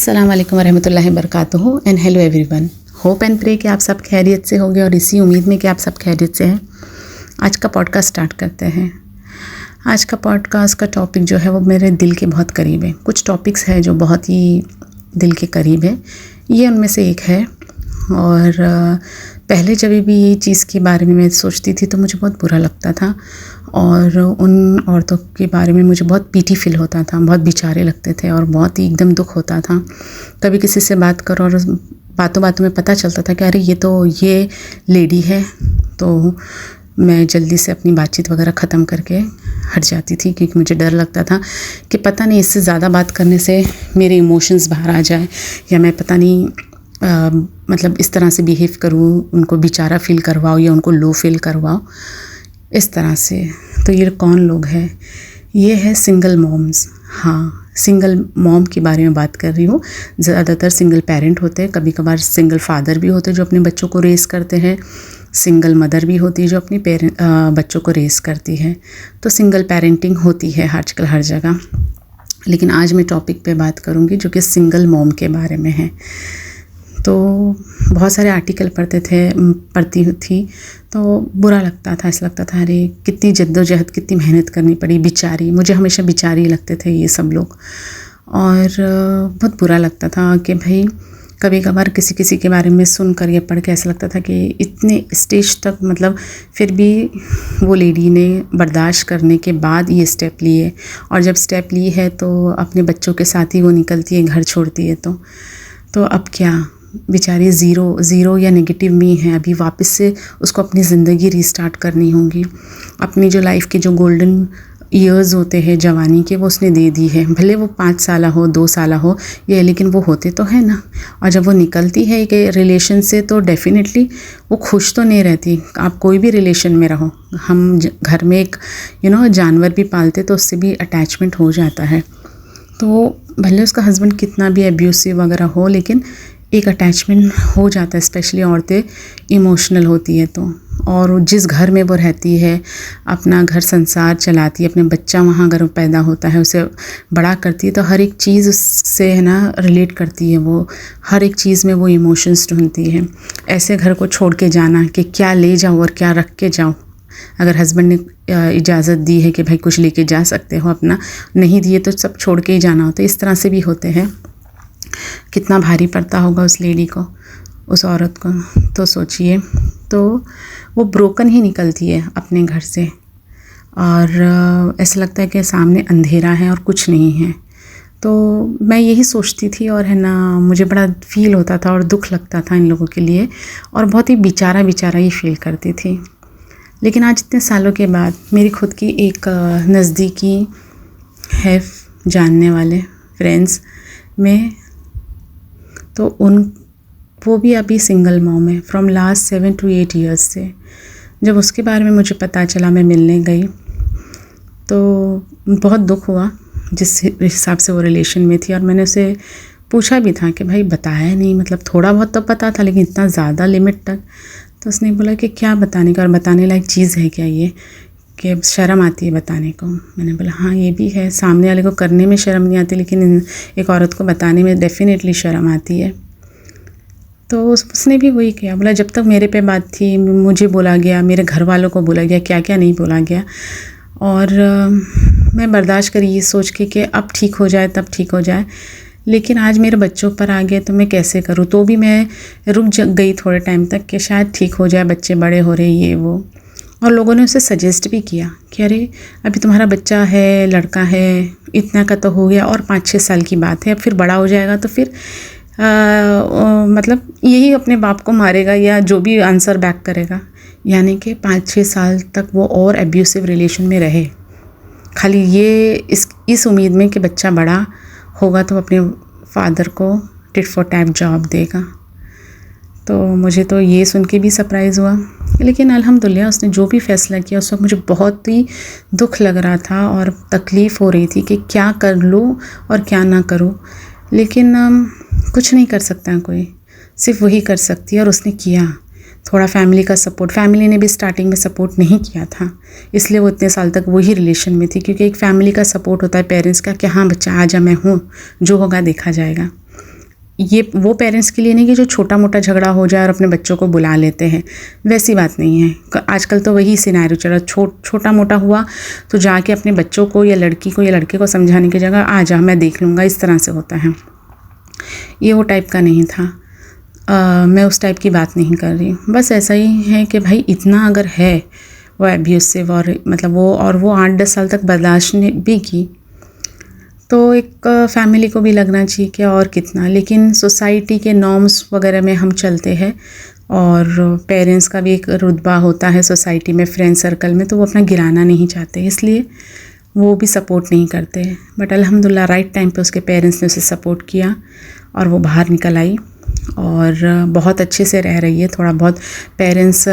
अस्सलाम वालेकुम वरहमतुल्लाहि वबरकातुहू and hello everyone. Hope and pray कि आप सब खैरियत से होंगे और इसी उम्मीद में कि आप सब खैरियत से हैं। आज का पॉडकास्ट स्टार्ट करते हैं। आज का पॉडकास्ट का टॉपिक जो है वो मेरे दिल के बहुत करीब है। कुछ टॉपिक्स है जो बहुत ही दिल के करीब है, ये उनमें से एक है। और पहले जब भी ये चीज़ के बारे में मैं सोचती थी तो मुझे बहुत बुरा लगता था और उन औरतों के बारे में मुझे बहुत पीटी फील होता था, बहुत बेचारे लगते थे और बहुत ही एकदम दुख होता था। कभी किसी से बात करो और बातों बातों में पता चलता था कि अरे ये लेडी है, तो मैं जल्दी से अपनी बातचीत वगैरह ख़त्म करके हट जाती थी, क्योंकि मुझे डर लगता था कि पता नहीं इससे ज़्यादा बात करने से मेरे इमोशंस बाहर आ जाए या मैं पता नहीं मतलब इस तरह से बिहेव करूँ, उनको बेचारा फ़ील करवाओ या उनको लो फील करवाओ इस तरह से। तो ये कौन लोग हैं? ये है सिंगल मॉम्स। हाँ, सिंगल मॉम के बारे में बात कर रही हूँ। ज़्यादातर सिंगल पेरेंट होते हैं, कभी कभार सिंगल फादर भी होते हैं जो अपने बच्चों को रेस करते हैं, सिंगल मदर भी होती है जो अपनी बच्चों को रेस करती है। तो सिंगल पेरेंटिंग होती है आजकल हर जगह। लेकिन आज मैं टॉपिक पे बात करूँगी जो कि सिंगल मॉम के बारे में है। तो बहुत सारे आर्टिकल पढ़ती थी तो बुरा लगता था, ऐसा लगता था अरे कितनी जद्दोजहद, कितनी मेहनत करनी पड़ी, बेचारी। मुझे हमेशा बेचारी लगते थे ये सब लोग और बहुत बुरा लगता था कि भाई कभी कभार किसी के बारे में सुनकर या पढ़ के ऐसा लगता था कि इतने स्टेज तक मतलब फिर भी वो लेडी ने बर्दाश्त करने के बाद ये स्टेप लिए, और जब स्टेप ली है तो अपने बच्चों के साथ ही वो निकलती है, घर छोड़ती है। तो अब क्या, बेचारी ज़ीरो या नेगेटिव में है। अभी वापस से उसको अपनी ज़िंदगी रीस्टार्ट करनी होगी। अपनी जो लाइफ के जो गोल्डन ईयर्स होते हैं जवानी के, वो उसने दे दी है। भले वो 5 साल हो, 2 साल हो ये, लेकिन वो होते तो है ना। और जब वो निकलती है एक रिलेशन से तो डेफिनेटली वो खुश तो नहीं रहती। आप कोई भी रिलेशन में रहो, हम घर में एक जानवर भी पालते तो उससे भी अटैचमेंट हो जाता है। तो भले उसका हस्बैंड कितना भी एब्यूसिव वगैरह हो, लेकिन एक अटैचमेंट हो जाता है। स्पेशली औरतें इमोशनल होती है तो, और जिस घर में वो रहती है, अपना घर संसार चलाती है, अपने बच्चा वहाँ अगर पैदा होता है उसे बड़ा करती है, तो हर एक चीज़ उससे है ना रिलेट करती है। वो हर एक चीज़ में वो इमोशंस ढूंढती है। ऐसे घर को छोड़ के जाना कि क्या ले जाओ और क्या रख के जाओ। अगर हस्बैंड ने इजाज़त दी है कि भाई कुछ लेके जा सकते हो अपना, नहीं दिए तो सब छोड़ के ही जाना होता है। इस तरह से भी होते हैं। कितना भारी पड़ता होगा उस लेडी को, उस औरत को। तो सोचिए, तो वो ब्रोकन ही निकलती है अपने घर से और ऐसा लगता है कि सामने अंधेरा है और कुछ नहीं है। तो मैं यही सोचती थी और है ना, मुझे बड़ा फील होता था और दुख लगता था इन लोगों के लिए, और बहुत ही बेचारा ही फील करती थी। लेकिन आज इतने सालों के बाद मेरी खुद की एक नज़दीकी है जानने वाले फ्रेंड्स में, तो वो भी अभी सिंगल मॉम है फ्रॉम लास्ट 7 to 8 years से। जब उसके बारे में मुझे पता चला, मैं मिलने गई तो बहुत दुख हुआ जिस हिसाब से वो रिलेशन में थी। और मैंने उसे पूछा भी था कि भाई बताया नहीं, मतलब थोड़ा बहुत तो पता था लेकिन इतना ज़्यादा लिमिट तक। तो उसने बोला कि क्या बताने का, और बताने लायक चीज़ है क्या ये, कि शर्म आती है बताने को। मैंने बोला हाँ ये भी है, सामने वाले को करने में शर्म नहीं आती लेकिन एक औरत को बताने में डेफिनेटली शर्म आती है। तो उसने भी वही किया। बोला जब तक मेरे पे बात थी मुझे बोला गया, मेरे घर वालों को बोला गया, क्या क्या नहीं बोला गया। और मैं बर्दाश्त करी ये सोच के कि अब ठीक हो जाए तब ठीक हो जाए। लेकिन आज मेरे बच्चों पर आ गए तो मैं कैसे करूँ। तो भी मैं रुक गई थोड़े टाइम तक कि शायद ठीक हो जाए, बच्चे बड़े हो रहे ये वो। और लोगों ने उसे सजेस्ट भी किया कि अरे अभी तुम्हारा बच्चा है, लड़का है, इतना का तो हो गया और 5-6 साल की बात है, अब फिर बड़ा हो जाएगा तो फिर मतलब यही अपने बाप को मारेगा या जो भी आंसर बैक करेगा। यानी कि 5-6 साल तक वो और एब्यूसिव रिलेशन में रहे, खाली ये इस उम्मीद में कि बच्चा बड़ा होगा तो अपने फादर को टिट फॉर टैट जॉब देगा। तो मुझे तो ये सुन के भी सरप्राइज़ हुआ। लेकिन अल्हम्दुलिल्लाह उसने जो भी फ़ैसला किया उस वक्त मुझे बहुत ही दुख लग रहा था और तकलीफ़ हो रही थी कि क्या कर लूँ और क्या ना करूँ। लेकिन कुछ नहीं कर सकता कोई, सिर्फ वही कर सकती है। और उसने किया। थोड़ा फैमिली का सपोर्ट, फैमिली ने भी स्टार्टिंग में सपोर्ट नहीं किया था, इसलिए वो इतने साल तक वही रिलेशन में थी। क्योंकि एक फैमिली का सपोर्ट होता है पेरेंट्स का कि हाँ बच्चा आ जा, मैं हूँ, जो होगा देखा जाएगा। ये वो पेरेंट्स के लिए नहीं कि जो छोटा मोटा झगड़ा हो जाए और अपने बच्चों को बुला लेते हैं, वैसी बात नहीं है। आजकल तो वही सिनेरियो चल रहा, छोटा मोटा हुआ तो जाके अपने बच्चों को या लड़की को या लड़के को समझाने की जगह आ जा मैं देख लूँगा, इस तरह से होता है। ये वो टाइप का नहीं था। मैं उस टाइप की बात नहीं कर रही, बस ऐसा ही है कि भाई इतना अगर है वो एब्यूसिव और मतलब वो 8-10 साल तक बर्दाश्त भी की, तो एक फैमिली को भी लगना चाहिए कि और कितना। लेकिन सोसाइटी के नॉर्म्स वगैरह में हम चलते हैं और पेरेंट्स का भी एक रुतबा होता है सोसाइटी में, फ्रेंड सर्कल में, तो वो अपना गिराना नहीं चाहते, इसलिए वो भी सपोर्ट नहीं करते। बट अल्हम्दुलिल्लाह राइट टाइम पे उसके पेरेंट्स ने उसे सपोर्ट किया और वो बाहर निकल आई और बहुत अच्छे से रह रही है। थोड़ा बहुत पेरेंट्स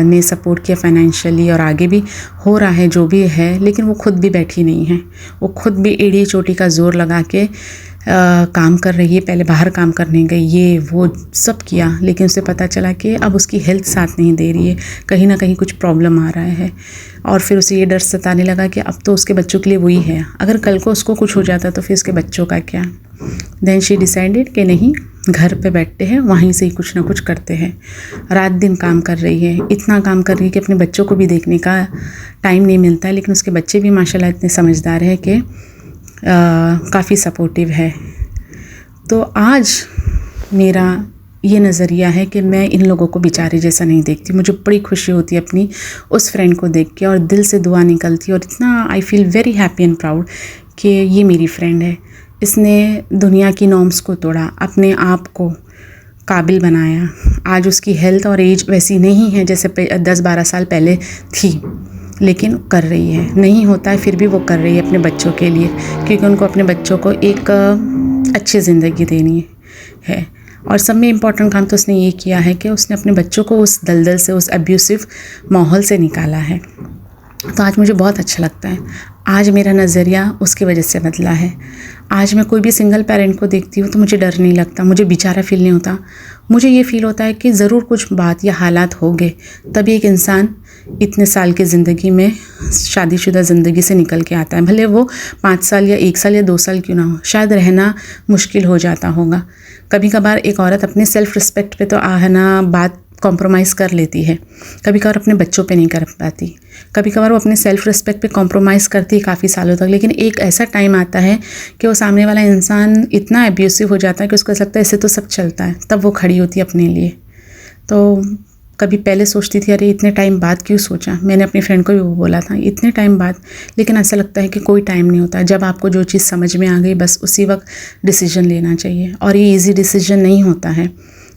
ने सपोर्ट किया फाइनेंशियली और आगे भी हो रहा है जो भी है, लेकिन वो खुद भी बैठी नहीं है। वो खुद भी एड़ी चोटी का ज़ोर लगा के काम कर रही है। पहले बाहर काम करने गई, ये वो सब किया, लेकिन उसे पता चला कि अब उसकी हेल्थ साथ नहीं दे रही है, कहीं ना कहीं कुछ प्रॉब्लम आ रहा है। और फिर उसे ये डर सताने लगा कि अब तो उसके बच्चों के लिए वही है, अगर कल को उसको कुछ हो जाता तो फिर उसके बच्चों का क्या। देन शी डिसाइडेड कि नहीं, घर पे बैठते हैं, वहीं से ही कुछ ना कुछ करते हैं। रात दिन काम कर रही है, इतना काम कर रही है कि अपने बच्चों को भी देखने का टाइम नहीं मिलता है। लेकिन उसके बच्चे भी माशाल्लाह इतने समझदार हैं कि काफ़ी सपोर्टिव है। तो आज मेरा ये नज़रिया है कि मैं इन लोगों को बेचारे जैसा नहीं देखती। मुझे बड़ी खुशी होती है अपनी उस फ्रेंड को देख के और दिल से दुआ निकलती है और इतना I feel very happy and proud कि ये मेरी फ्रेंड है। इसने दुनिया की नॉर्म्स को तोड़ा, अपने आप को काबिल बनाया। आज उसकी हेल्थ और एज वैसी नहीं है जैसे 10-12 साल पहले थी, लेकिन कर रही है। नहीं होता है फिर भी वो कर रही है अपने बच्चों के लिए, क्योंकि उनको अपने बच्चों को एक अच्छी ज़िंदगी देनी है। और सब में इम्पॉर्टेंट काम तो उसने ये किया है कि उसने अपने बच्चों को उस दलदल से, उस अब्यूसिव माहौल से निकाला है। तो आज मुझे बहुत अच्छा लगता है। आज मेरा नज़रिया उसकी वजह से बदला है। आज मैं कोई भी सिंगल पेरेंट को देखती हूँ तो मुझे डर नहीं लगता, मुझे बेचारा फील नहीं होता। मुझे ये फील होता है कि ज़रूर कुछ बात या हालात होंगे तभी एक इंसान इतने साल की ज़िंदगी में, शादीशुदा ज़िंदगी से निकल के आता है। भले वो 5 साल या 1 साल या 2 साल क्यों ना हो, शायद रहना मुश्किल हो जाता होगा। कभी कभार एक औरत अपने सेल्फ़ रिस्पेक्ट पे तो आहना बात कॉम्प्रोमाइज़ कर लेती है, कभी कभार अपने बच्चों पे नहीं कर पाती। कभी कभार वो अपने सेल्फ़ रिस्पेक्ट पे कॉम्प्रोमाइज़ करती है काफ़ी सालों तक, लेकिन एक ऐसा टाइम आता है कि वो सामने वाला इंसान इतना एब्यूसिव हो जाता है कि उसको ऐसा लगता है इससे तो सब चलता है, तब वो खड़ी होती है अपने लिए। तो कभी पहले सोचती थी अरे इतने टाइम बाद क्यों सोचा, मैंने अपनी फ्रेंड को भी वो बोला था इतने टाइम बाद, लेकिन ऐसा लगता है कि कोई टाइम नहीं होता। जब आपको जो चीज़ समझ में आ गई बस उसी वक्त डिसीजन लेना चाहिए। और ये इजी डिसीजन नहीं होता है,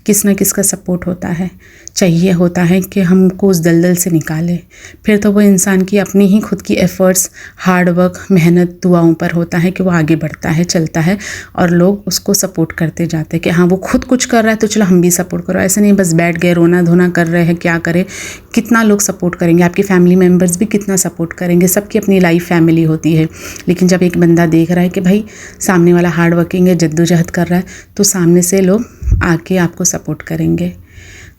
किस ना किस का सपोर्ट होता है, चाहिए होता है कि हमको उस दलदल से निकाले। फिर तो वो इंसान की अपनी ही खुद की एफ़र्ट्स, हार्ड वर्क, मेहनत, दुआओं पर होता है कि वो आगे बढ़ता है, चलता है और लोग उसको सपोर्ट करते जाते हैं कि हाँ वो खुद कुछ कर रहा है तो चलो हम भी सपोर्ट करो। ऐसे नहीं बस बैठ गए रोना धोना कर रहे हैं, क्या करें। कितना लोग सपोर्ट करेंगे, आपके फैमिली मेम्बर्स भी कितना सपोर्ट करेंगे, सबकी अपनी लाइफ फैमिली होती है। लेकिन जब एक बंदा देख रहा है कि भाई सामने वाला हार्ड वर्किंग है, जद्दोजहद कर रहा है, तो सामने से लोग आके आपको सपोर्ट करेंगे।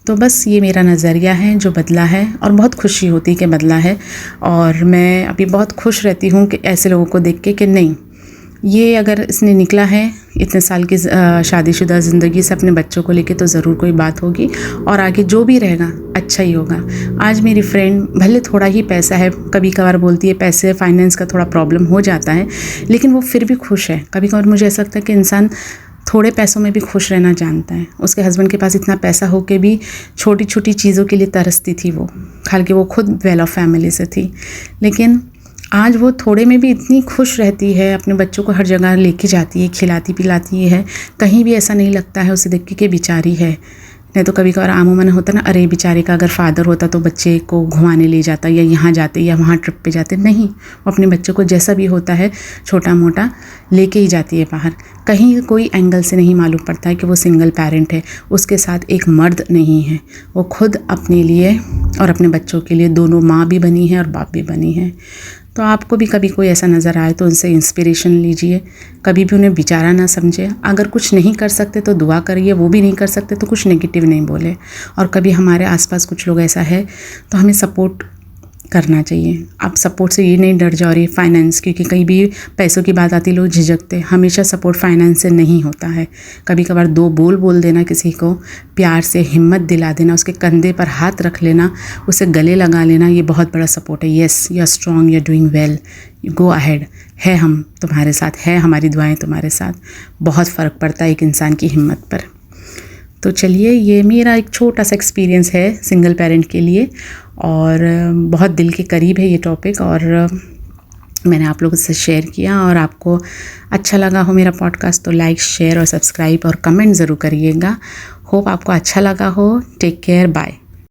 तो बस ये मेरा नज़रिया है जो बदला है और बहुत खुशी होती है कि बदला है। और मैं अभी बहुत खुश रहती हूँ कि ऐसे लोगों को देख के कि नहीं, ये अगर इसने निकला है इतने साल की शादीशुदा ज़िंदगी से अपने बच्चों को लेके, तो ज़रूर कोई बात होगी और आगे जो भी रहेगा अच्छा ही होगा। आज मेरी फ्रेंड भले थोड़ा ही पैसा है, कभी कभार बोलती है पैसे फाइनेंस का थोड़ा प्रॉब्लम हो जाता है, लेकिन वो फिर भी खुश है। कभी कभार मुझे ऐसा लगता है कि इंसान थोड़े पैसों में भी खुश रहना जानता है। उसके हस्बैंड के पास इतना पैसा हो के भी छोटी छोटी चीज़ों के लिए तरसती थी वो, हालांकि वो खुद वेल ऑफ फैमिली से थी, लेकिन आज वो थोड़े में भी इतनी खुश रहती है। अपने बच्चों को हर जगह लेके जाती है, खिलाती पिलाती है, कहीं भी ऐसा नहीं लगता है उसे देख के कि बेचारी है। नहीं तो कभी कभार आमूमन होता ना, अरे बेचारे का अगर फादर होता तो बच्चे को घुमाने ले जाता या यहाँ जाते या वहाँ ट्रिप पे जाते। नहीं, वो अपने बच्चों को जैसा भी होता है छोटा मोटा लेके ही जाती है बाहर। कहीं कोई एंगल से नहीं मालूम पड़ता है कि वो सिंगल पेरेंट है, उसके साथ एक मर्द नहीं है। वो खुद अपने लिए और अपने बच्चों के लिए दोनों माँ भी बनी है और बाप भी बनी है। तो आपको भी कभी कोई ऐसा नज़र आए तो उनसे इंस्पिरेशन लीजिए, कभी भी उन्हें बेचारा ना समझे। अगर कुछ नहीं कर सकते तो दुआ करिए, वो भी नहीं कर सकते तो कुछ नेगेटिव नहीं बोले। और कभी हमारे आसपास कुछ लोग ऐसा है तो हमें सपोर्ट करना चाहिए। आप सपोर्ट से ये नहीं डर जाओ रही फाइनेंस, क्योंकि कहीं भी पैसों की बात आती लोग झिझकते। हमेशा सपोर्ट फाइनेंस से नहीं होता है। कभी कभार 2 बोल देना किसी को, प्यार से हिम्मत दिला देना, उसके कंधे पर हाथ रख लेना, उसे गले लगा लेना, ये बहुत बड़ा सपोर्ट है। Yes, you are strong, you are doing well, go ahead, है हम तुम्हारे साथ, है हमारी दुआएं तुम्हारे साथ। बहुत फ़र्क पड़ता है एक इंसान की हिम्मत पर। तो चलिए, ये मेरा एक छोटा सा एक्सपीरियंस है सिंगल पेरेंट के लिए, और बहुत दिल के करीब है ये टॉपिक, और मैंने आप लोगों से शेयर किया। और आपको अच्छा लगा हो मेरा पॉडकास्ट तो लाइक, शेयर और सब्सक्राइब और कमेंट ज़रूर करिएगा। होप आपको अच्छा लगा हो। Take care, bye.